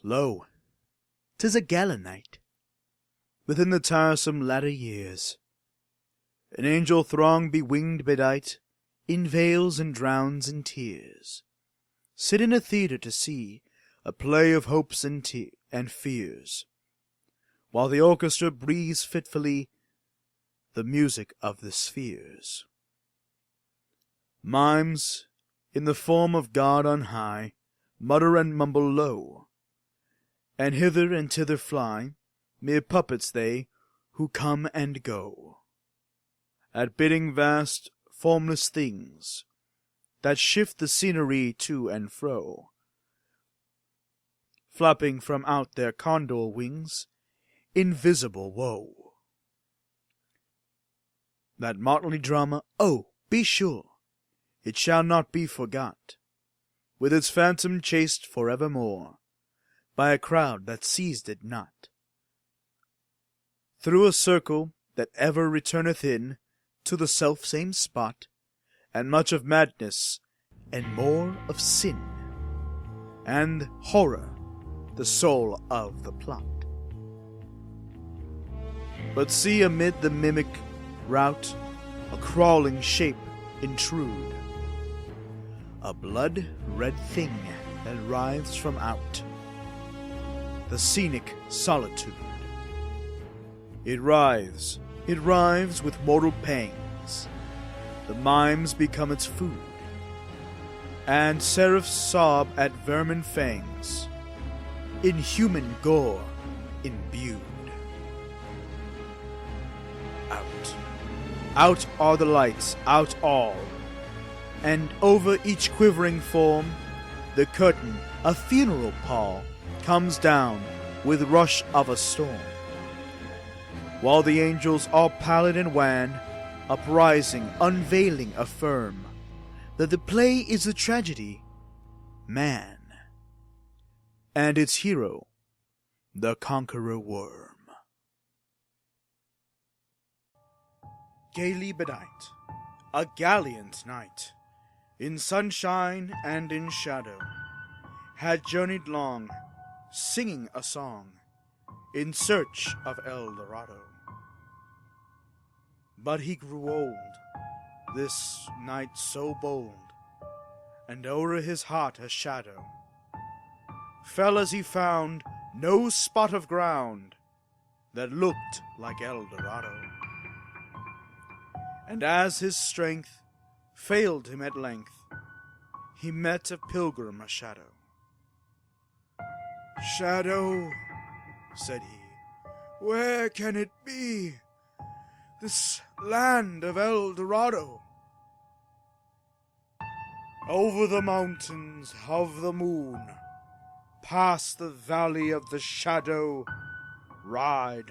Lo, 'tis a gala night, within the tiresome latter years. An angel throng bewinged bedight, in veils and drowns in tears, sit in a theatre to see a play of hopes and fears, while the orchestra breathes fitfully the music of the spheres. Mimes, in the form of God on high, mutter and mumble low, and hither and thither fly, mere puppets they, who come and go, at bidding vast, formless things, that shift the scenery to and fro, flapping from out their condor wings, invisible woe. That motley drama, oh, be sure, it shall not be forgot, with its phantom chased forevermore, by a crowd that seized it not, through a circle that ever returneth in to the self-same spot, and much of madness, and more of sin, and horror, the soul of the plot. But see amid the mimic rout a crawling shape intrude, a blood-red thing that writhes from out the scenic solitude. It writhes with mortal pangs, the mimes become its food, and seraphs sob at vermin fangs, in human gore imbued. Out are the lights, out all, and over each quivering form, the curtain, a funeral pall, comes down with rush of a storm. While the angels, all pallid and wan, uprising, unveiling, affirm that the play is a tragedy, man, and its hero, the Conqueror Worm. Gaily bedight, a gallant knight, in sunshine and in shadow, had journeyed long, singing a song, in search of El Dorado. But he grew old, this knight so bold, and o'er his heart a shadow fell as he found no spot of ground that looked like El Dorado. And as his strength failed him at length, he met a pilgrim, a shadow. "Shadow," said he, "where can it be, this land of El Dorado?" "Over the mountains of the moon, past the valley of the shadow, ride,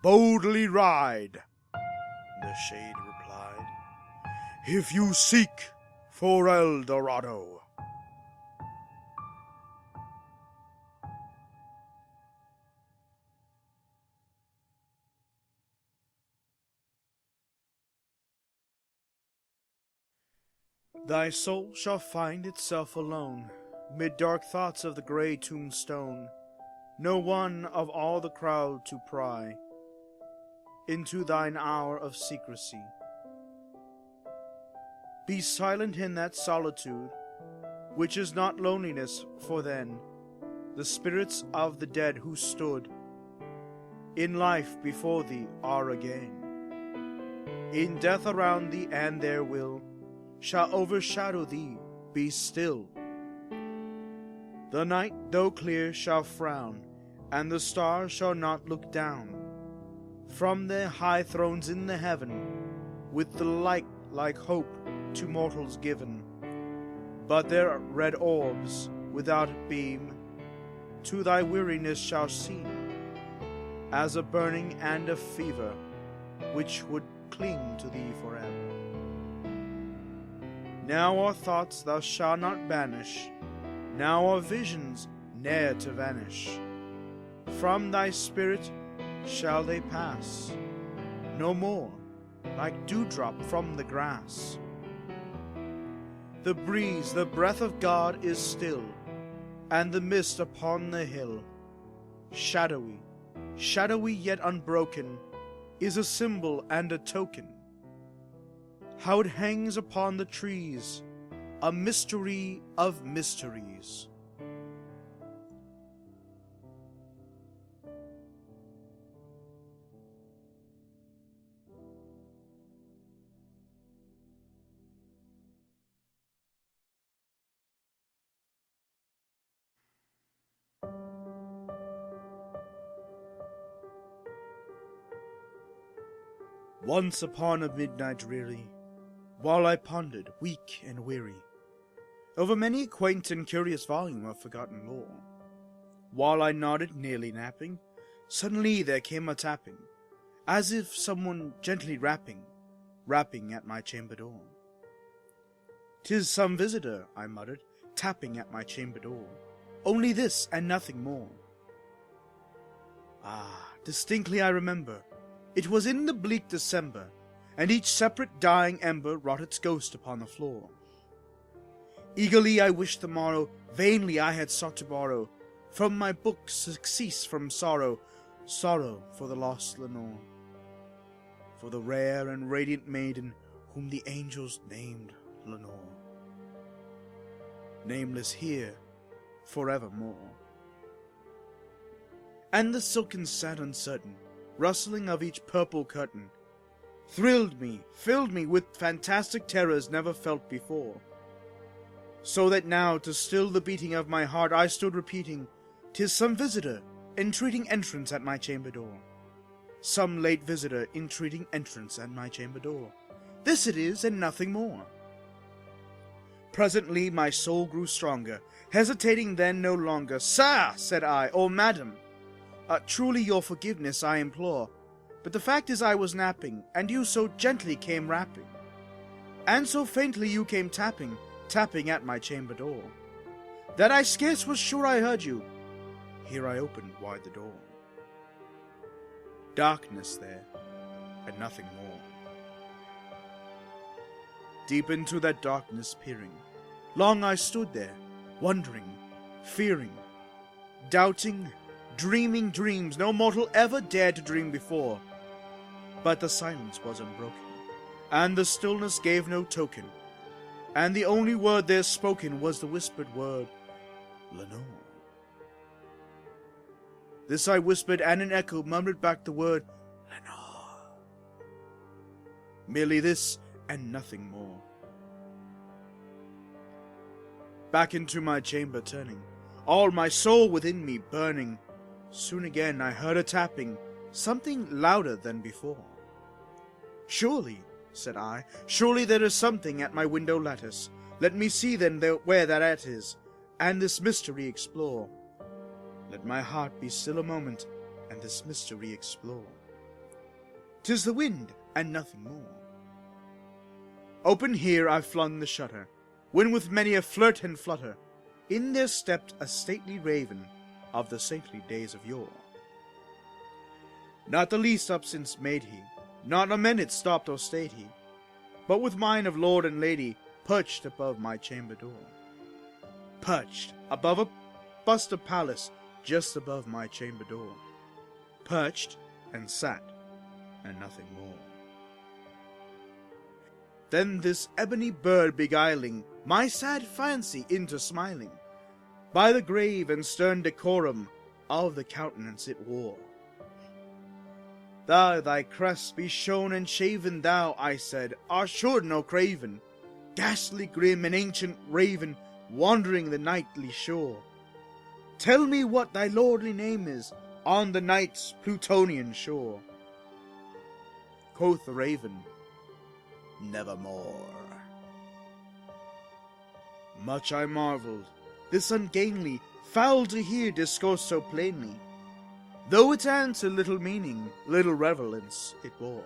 boldly ride," the shade replied, "if you seek for El Dorado." Thy soul shall find itself alone, mid dark thoughts of the grey tombstone, no one of all the crowd to pry into thine hour of secrecy. Be silent in that solitude, which is not loneliness, for then the spirits of the dead who stood in life before thee are again. In death around thee and their will shall overshadow thee, be still. The night, though clear, shall frown, and the stars shall not look down from their high thrones in the heaven, with the light like hope to mortals given. But their red orbs, without beam, to thy weariness shall seem as a burning and a fever, which would cling to thee forever. Now are thoughts thou shalt not banish, now are visions ne'er to vanish. From thy spirit shall they pass, no more, like dewdrop from the grass. The breeze, the breath of God is still, and the mist upon the hill, shadowy, shadowy yet unbroken, is a symbol and a token. How it hangs upon the trees, a mystery of mysteries. Once upon a midnight dreary, while I pondered, weak and weary, over many a quaint and curious volume of forgotten lore, while I nodded, nearly napping, suddenly there came a tapping, as if someone gently rapping at my chamber door. "'Tis some visitor," I muttered, tapping at my chamber door. "Only this, and nothing more." Ah, distinctly I remember, it was in the bleak December, and each separate dying ember wrought its ghost upon the floor. Eagerly I wished the morrow, vainly I had sought to borrow from my books surcease from sorrow, sorrow for the lost Lenore, for the rare and radiant maiden whom the angels named Lenore, nameless here forevermore. And the silken sad uncertain rustling of each purple curtain thrilled me, filled me with fantastic terrors never felt before, so that now, to still the beating of my heart, I stood repeating, "'Tis some visitor entreating entrance at my chamber door. Some late visitor entreating entrance at my chamber door. This it is, and nothing more." Presently my soul grew stronger, hesitating then no longer. "Sir," said I, "or madam, truly your forgiveness I implore, but the fact is I was napping, and you so gently came rapping, and so faintly you came tapping, tapping at my chamber door, that I scarce was sure I heard you." Here I opened wide the door. Darkness there, and nothing more. Deep into that darkness peering, long I stood there, wondering, fearing, doubting, dreaming dreams no mortal ever dared to dream before. But the silence was unbroken, and the stillness gave no token, and the only word there spoken was the whispered word, "Lenore." This I whispered, and an echo murmured back the word, "Lenore." Merely this, and nothing more. Back into my chamber turning, all my soul within me burning, soon again I heard a tapping, something louder than before. "Surely," said I, "surely there is something at my window lattice. Let me see then where that is, and this mystery explore. Let my heart be still a moment, and this mystery explore. 'Tis the wind, and nothing more." Open here I flung the shutter, when with many a flirt and flutter, in there stepped a stately raven of the saintly days of yore. Not the least up since made he, not a minute stopped or stayed he, but with mine of lord and lady perched above my chamber door. Perched above a bust of palace just above my chamber door. Perched and sat, and nothing more. Then this ebony bird beguiling my sad fancy into smiling, by the grave and stern decorum of the countenance it wore. "Thou, thy crest be shorn and shaven, thou," I said, "art sure no craven, ghastly grim and ancient raven, wandering the nightly shore. Tell me what thy lordly name is on the night's Plutonian shore." Quoth the raven, "Nevermore." Much I marveled, this ungainly, foul to hear discourse so plainly, though its answer little meaning, little relevance it bore.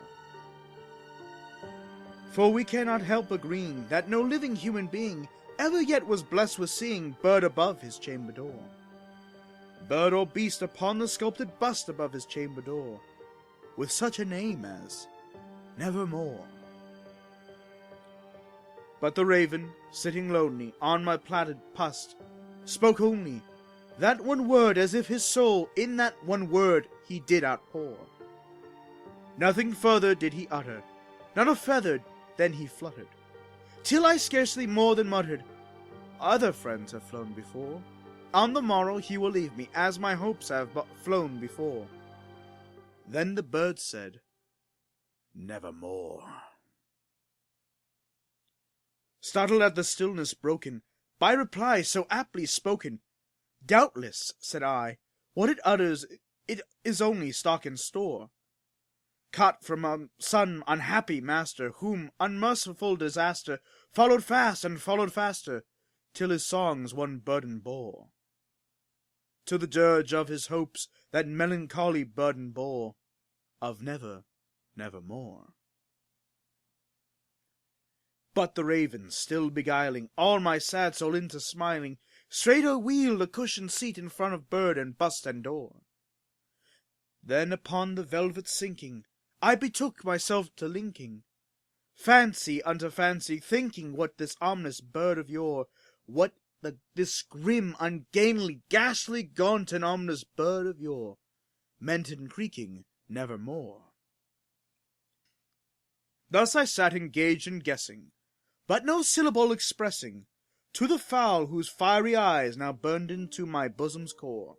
For we cannot help agreeing that no living human being ever yet was blessed with seeing bird above his chamber door, bird or beast upon the sculpted bust above his chamber door, with such a name as Nevermore. But the raven, sitting lonely on my plaited pust, spoke only, That one word, as if his soul in that one word he did outpour. Nothing further did he utter, not a feather then he fluttered, till I scarcely more than muttered, other friends have flown before. On the morrow he will leave me, as my hopes have flown before. Then the bird said, nevermore. Startled at the stillness broken by reply so aptly spoken, doubtless, said I, what it utters, it is only stock and store, caught from some unhappy master, whom unmerciful disaster followed fast and followed faster, till his songs one burden bore. To the dirge of his hopes that melancholy burden bore, of never, nevermore. But the raven, still beguiling all my sad soul into smiling, straighter wheeled a cushioned seat in front of bird and bust and door. Then upon the velvet sinking, I betook myself to linking fancy unto fancy, thinking what this ominous bird of yore, what this grim, ungainly, ghastly, gaunt, and ominous bird of yore meant in creaking nevermore. Thus I sat engaged in guessing, but no syllable expressing, to the fowl whose fiery eyes now burned into my bosom's core.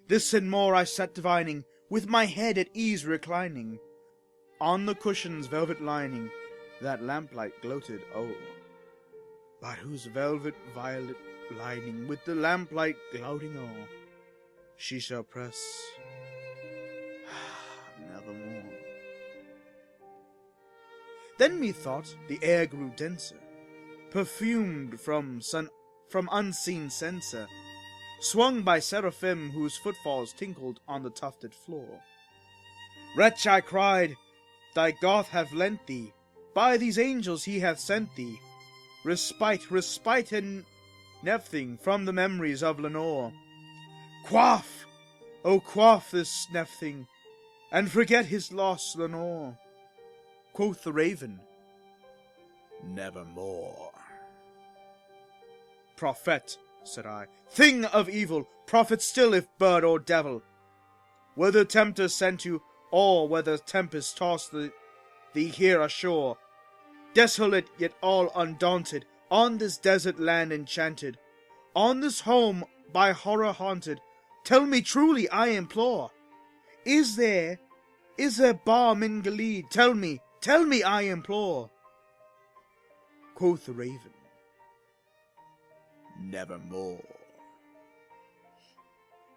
This and more I sat divining, with my head at ease reclining, on the cushion's velvet lining, that lamplight gloated o'er. But whose velvet violet lining, with the lamplight gloating o'er, she shall press nevermore. Then methought the air grew denser, perfumed from unseen censer, swung by seraphim whose footfalls tinkled on the tufted floor. Wretch, I cried, thy God hath lent thee, by these angels he hath sent thee, respite and neffing from the memories of Lenore. Quaff, oh quaff this neffing, and forget his lost Lenore. Quoth the raven, nevermore. Prophet, said I, thing of evil, prophet still if bird or devil, whether tempter sent you, or whether tempest tossed thee here ashore, desolate yet all undaunted, on this desert land enchanted, on this home by horror haunted, tell me truly, I implore, is there balm in Gilead? Tell me, I implore. Quoth the raven, nevermore.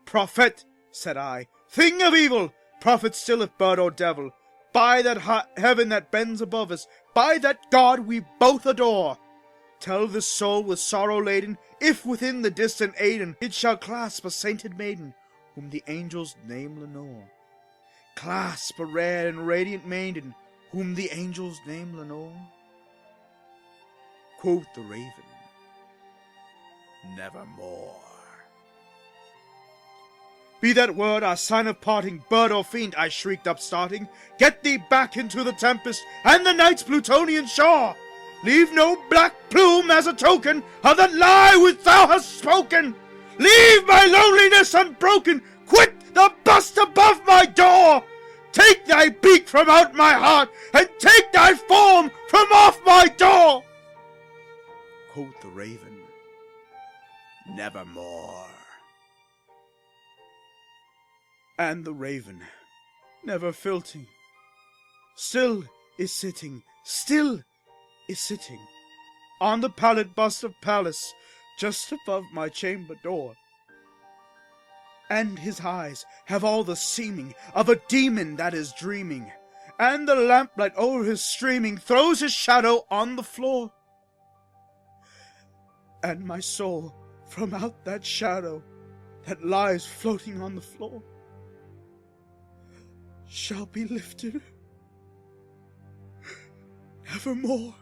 Prophet, said I, thing of evil, prophet still if bird or devil, by that heaven that bends above us, by that God we both adore, tell this soul with sorrow laden, if within the distant Aiden it shall clasp a sainted maiden, whom the angels name Lenore. Clasp a rare and radiant maiden, whom the angels name Lenore. Quoth the raven, nevermore. Be that word our sign of parting, bird or fiend, I shrieked upstarting, get thee back into the tempest and the night's Plutonian shore. Leave no black plume as a token of that lie which thou hast spoken. Leave my loneliness unbroken. Quit the bust above my door. Take thy beak from out my heart, and take thy form from off my door. Quoth the raven, nevermore. And the raven, never filting, still is sitting on the pallid bust of Pallas, just above my chamber door. And his eyes have all the seeming of a demon that is dreaming, and the lamplight o'er his streaming throws his shadow on the floor. And my soul from out that shadow that lies floating on the floor shall be lifted nevermore.